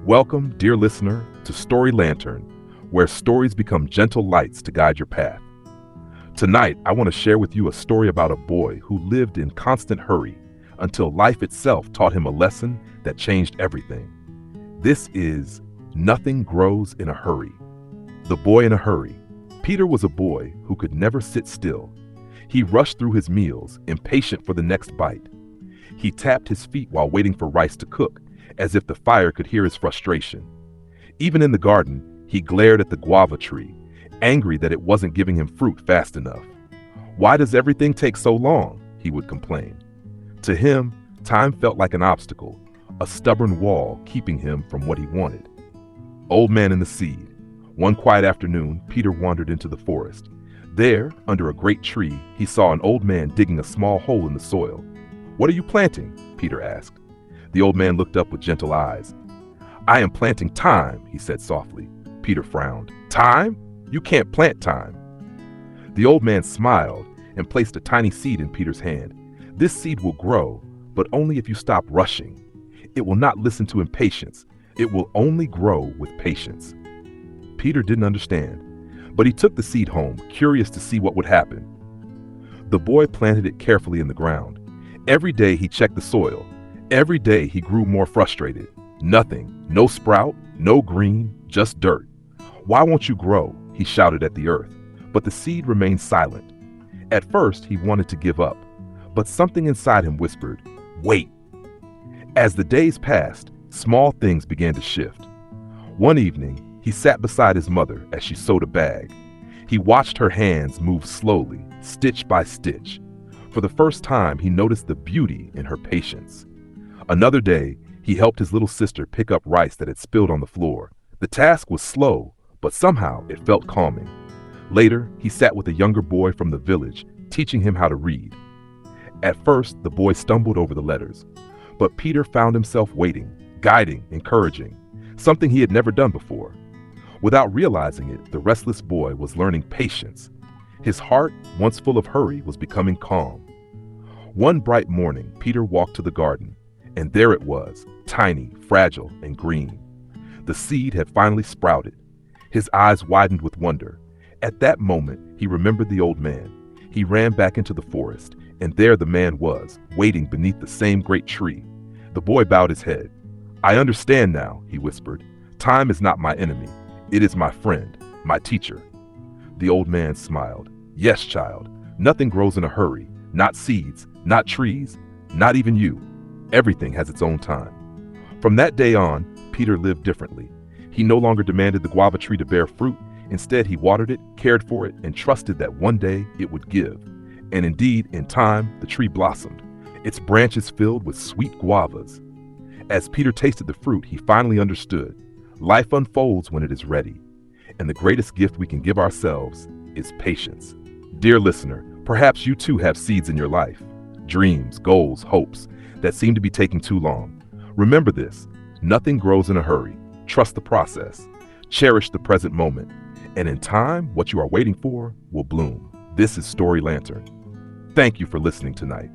Welcome, dear listener, to Story Lantern, where stories become gentle lights to guide your path. Tonight, I want to share with you a story about a boy who lived in constant hurry until life itself taught him a lesson that changed everything. This is Nothing Grows in a Hurry. The Boy in a Hurry. Peter was a boy who could never sit still. He rushed through his meals, impatient for the next bite. He tapped his feet while waiting for rice to cook, as if the fire could hear his frustration. Even in the garden, he glared at the guava tree, angry that it wasn't giving him fruit fast enough. "Why does everything take so long?" he would complain. To him, time felt like an obstacle, a stubborn wall keeping him from what he wanted. Old Man and the Seed. One quiet afternoon, Peter wandered into the forest. There, under a great tree, he saw an old man digging a small hole in the soil. "What are you planting?" Peter asked. The old man looked up with gentle eyes. "I am planting time," he said softly. Peter frowned. "Time? You can't plant time." The old man smiled and placed a tiny seed in Peter's hand. "This seed will grow, but only if you stop rushing. It will not listen to impatience. It will only grow with patience." Peter didn't understand, but he took the seed home, curious to see what would happen. The boy planted it carefully in the ground. Every day he checked the soil. Every day he grew more frustrated. Nothing, no sprout, no green, just dirt. "Why won't you grow?" he shouted at the earth, but the seed remained silent. At first he wanted to give up, but something inside him whispered, "Wait." As the days passed, small things began to shift. One evening, he sat beside his mother as she sewed a bag. He watched her hands move slowly, stitch by stitch. For the first time, he noticed the beauty in her patience. Another day, he helped his little sister pick up rice that had spilled on the floor. The task was slow, but somehow it felt calming. Later, he sat with a younger boy from the village, teaching him how to read. At first, the boy stumbled over the letters, but Peter found himself waiting, guiding, encouraging, something he had never done before. Without realizing it, the restless boy was learning patience. His heart, once full of hurry, was becoming calm. One bright morning, Peter walked to the garden, and there it was, tiny, fragile, and green. The seed had finally sprouted. His eyes widened with wonder. At that moment, he remembered the old man. He ran back into the forest, and there the man was, waiting beneath the same great tree. The boy bowed his head. "I understand now," he whispered. "Time is not my enemy. It is my friend, my teacher." The old man smiled. "Yes, child. Nothing grows in a hurry. Not seeds, not trees, not even you. Everything has its own time." From that day on, Peter lived differently. He no longer demanded the guava tree to bear fruit. Instead, he watered it, cared for it, and trusted that one day it would give. And indeed, in time, the tree blossomed, its branches filled with sweet guavas. As Peter tasted the fruit, he finally understood. Life unfolds when it is ready. And the greatest gift we can give ourselves is patience. Dear listener, perhaps you too have seeds in your life, dreams, goals, hopes that seem to be taking too long. Remember this: nothing grows in a hurry. Trust the process. Cherish the present moment. And in time, what you are waiting for will bloom. This is Story Lantern. Thank you for listening tonight.